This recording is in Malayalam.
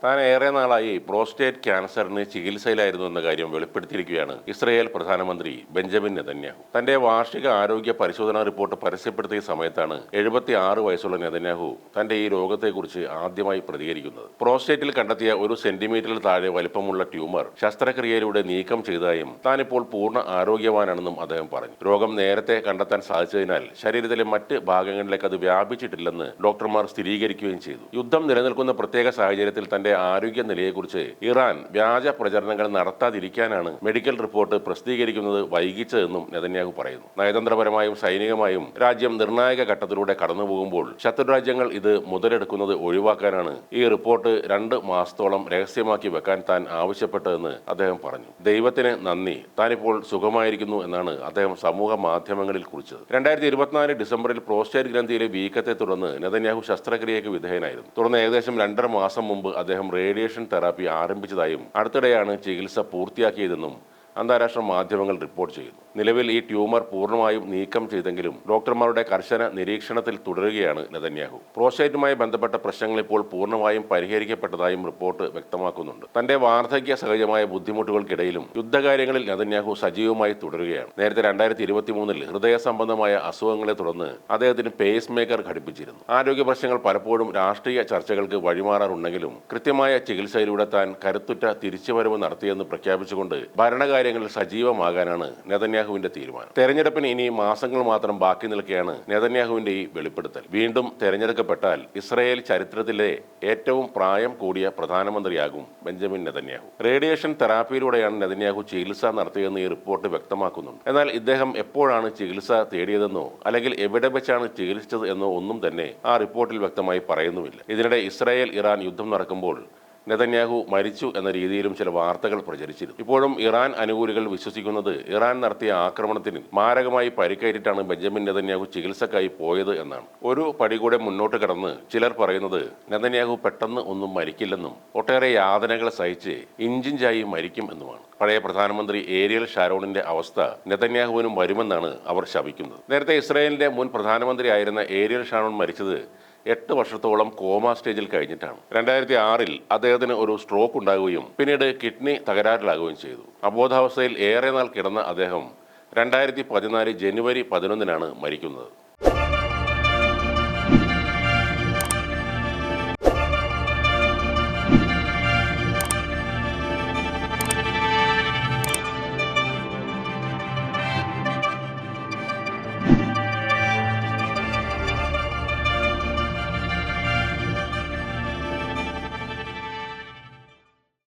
താൻ ഏറെ നാളായി പ്രോസ്റ്റേറ്റ് ക്യാൻസറിന് ചികിത്സയിലായിരുന്നു എന്ന കാര്യം വെളിപ്പെടുത്തിയിരിക്കുകയാണ് ഇസ്രയേൽ പ്രധാനമന്ത്രി ബെഞ്ചമിൻ നെതന്യാഹു. തന്റെ വാർഷിക ആരോഗ്യ പരിശോധനാ റിപ്പോർട്ട് പരസ്യപ്പെടുത്തിയ സമയത്താണ് 76 വയസ്സുള്ള നെതന്യാഹു തന്റെ ഈ രോഗത്തെക്കുറിച്ച് ആദ്യമായി പ്രതികരിക്കുന്നത്. പ്രോസ്റ്റേറ്റിൽ കണ്ടെത്തിയ 1 സെന്റിമീറ്ററിൽ താഴെ വലിപ്പമുള്ള ട്യൂമർ ശസ്ത്രക്രിയയിലൂടെ നീക്കം ചെയ്തതായും താനിപ്പോൾ പൂർണ്ണ ആരോഗ്യവാനാണെന്നും അദ്ദേഹം പറഞ്ഞു. രോഗം നേരത്തെ കണ്ടെത്താൻ സാധിച്ചതിനാൽ ശരീരത്തിലെ മറ്റ് ഭാഗങ്ങളിലേക്ക് അത് വ്യാപിച്ചിട്ടില്ലെന്ന് ഡോക്ടർമാർ സ്ഥിരീകരിക്കുകയും ചെയ്തു. യുദ്ധം നിലനിൽക്കുന്ന പ്രത്യേക സാഹചര്യത്തിൽ തന്റെ ആരോഗ്യ നിലയെക്കുറിച്ച് ഇറാൻ വ്യാജ പ്രചരണങ്ങൾ നടത്താതിരിക്കാനാണ് മെഡിക്കൽ റിപ്പോർട്ട് പ്രസിദ്ധീകരിക്കുന്നത് വൈകിച്ചതെന്നും നെതന്യാഹു പറയുന്നു. നയതന്ത്രപരമായും സൈനികമായും രാജ്യം നിർണായക ഘട്ടത്തിലൂടെ കടന്നുപോകുമ്പോൾ ശത്രുരാജ്യങ്ങൾ ഇത് മുതലെടുക്കുന്നത് ഒഴിവാക്കാനാണ് ഈ റിപ്പോർട്ട് 2 മാസത്തോളം രഹസ്യമാക്കി വെക്കാൻ താൻ ആവശ്യപ്പെട്ടതെന്ന് അദ്ദേഹം പറഞ്ഞു. ദൈവത്തിന് നന്ദി, താനിപ്പോൾ സുഖമായിരിക്കുന്നു എന്നാണ് അദ്ദേഹം സമൂഹ മാധ്യമങ്ങളിൽ കുറിച്ചത്. 2024 ഡിസംബറിൽ പ്രോസ്റ്റേറ്റ് ഗ്രന്ഥിയിലെ വീക്കത്തെ തുടർന്ന് നെതന്യാഹു ശസ്ത്രക്രിയയ്ക്ക് വിധേയനായിരുന്നു. തുടർന്ന് ഏകദേശം 2.5 മാസം മുമ്പ് അദ്ദേഹം റേഡിയേഷൻ തെറാപ്പി ആരംഭിച്ചതായും അടുത്തിടെയാണ് ചികിത്സ പൂർത്തിയാക്കിയതെന്നും അന്താരാഷ്ട്ര മാധ്യമങ്ങൾ റിപ്പോർട്ട് ചെയ്യുന്നു. നിലവിൽ ഈ ട്യൂമർ പൂർണ്ണമായും നീക്കം ചെയ്തെങ്കിലും ഡോക്ടർമാരുടെ കർശന നിരീക്ഷണത്തിൽ തുടരുകയാണ് നെതന്യാഹു. പ്രോസ്റ്റേറ്റുമായി ബന്ധപ്പെട്ട പ്രശ്നങ്ങൾ ഇപ്പോൾ പൂർണ്ണമായും പരിഹരിക്കപ്പെട്ടതായും റിപ്പോർട്ട് വ്യക്തമാക്കുന്നുണ്ട്. തന്റെ വാർദ്ധക്യ സഹജമായ ബുദ്ധിമുട്ടുകൾക്കിടയിലും യുദ്ധകാര്യങ്ങളിൽ നെതന്യാഹു സജീവമായി തുടരുകയാണ്. നേരത്തെ 2023 ഹൃദയ സംബന്ധമായ അസുഖങ്ങളെ തുടർന്ന് അദ്ദേഹത്തിന് പേസ് മേക്കർ ഘടിപ്പിച്ചിരുന്നു. ആരോഗ്യ പ്രശ്നങ്ങൾ പലപ്പോഴും രാഷ്ട്രീയ ചർച്ചകൾക്ക് വഴിമാറാറുണ്ടെങ്കിലും കൃത്യമായ ചികിത്സയിലൂടെ താൻ കരുത്തുറ്റ തിരിച്ചുവരവ് നടത്തിയെന്ന് പ്രഖ്യാപിച്ചുകൊണ്ട് ഭരണകാര്യങ്ങളിൽ സജീവമാകാനാണ് നെതന്യാഹുവിന്റെ തീരുമാനം. തെരഞ്ഞെടുപ്പിന് ഇനി മാസങ്ങൾ മാത്രം ബാക്കി നിൽക്കെയാണ് നെതന്യാഹുവിന്റെ ഈ വെളിപ്പെടുത്തൽ. വീണ്ടും തെരഞ്ഞെടുക്കപ്പെട്ടാൽ ഇസ്രയേൽ ചരിത്രത്തിലെ ഏറ്റവും പ്രായം കൂടിയ പ്രധാനമന്ത്രിയാകും ബെഞ്ചമിൻ നെതന്യാഹു. റേഡിയേഷൻ തെറാപ്പിയിലൂടെയാണ് നെതന്യാഹു ചികിത്സ നടത്തിയതെന്ന് ഈ റിപ്പോർട്ട് വ്യക്തമാക്കുന്നുണ്ട്. എന്നാൽ ഇദ്ദേഹം എപ്പോഴാണ് ചികിത്സ തേടിയതെന്നോ അല്ലെങ്കിൽ എവിടെ വെച്ചാണ് ചികിത്സിച്ചത് എന്നോ ഒന്നും തന്നെ ആ റിപ്പോർട്ടിൽ വ്യക്തമായി പറയുന്നുമില്ല. ഇതിനിടെ ഇസ്രായേൽ ഇറാൻ യുദ്ധം നടക്കുമ്പോൾ നെതന്യാഹു മരിച്ചു എന്ന രീതിയിലും ചില വാർത്തകൾ പ്രചരിച്ചിരുന്നു. ഇപ്പോഴും ഇറാൻ അനുകൂലികൾ വിശ്വസിക്കുന്നത് ഇറാൻ നടത്തിയ ആക്രമണത്തിന് മാരകമായി പരിക്കേറ്റിട്ടാണ് ബെഞ്ചമിൻ നെതന്യാഹു ചികിത്സക്കായി പോയത് എന്നാണ്. ഒരു പടി കൂടെ മുന്നോട്ട് കടന്ന് ചിലർ പറയുന്നത് നെതന്യാഹു പെട്ടെന്ന് ഒന്നും മരിക്കില്ലെന്നും ഒട്ടേറെ യാതനകൾ സഹിച്ച് ഇഞ്ചിഞ്ചായി മരിക്കും എന്നുമാണ്. പഴയ പ്രധാനമന്ത്രി ഏരിയൽ ഷാരോണിന്റെ അവസ്ഥ നെതന്യാഹുവിനും വരുമെന്നാണ് അവർ ശപിക്കുന്നത്. നേരത്തെ ഇസ്രായേലിന്റെ മുൻ പ്രധാനമന്ത്രിയായിരുന്ന ഏരിയൽ ഷാരോൺ മരിച്ചത് 8 വർഷത്തോളം കോമ സ്റ്റേജിൽ കഴിഞ്ഞിട്ടാണ്. 2006 അദ്ദേഹത്തിന് ഒരു സ്ട്രോക്ക് ഉണ്ടാകുകയും പിന്നീട് കിഡ്നി തകരാറിലാകുകയും ചെയ്തു. അബോധാവസ്ഥയിൽ ഏറെ നാൾ കിടന്ന അദ്ദേഹം 2014 ജനുവരി 11 മരിക്കുന്നത്.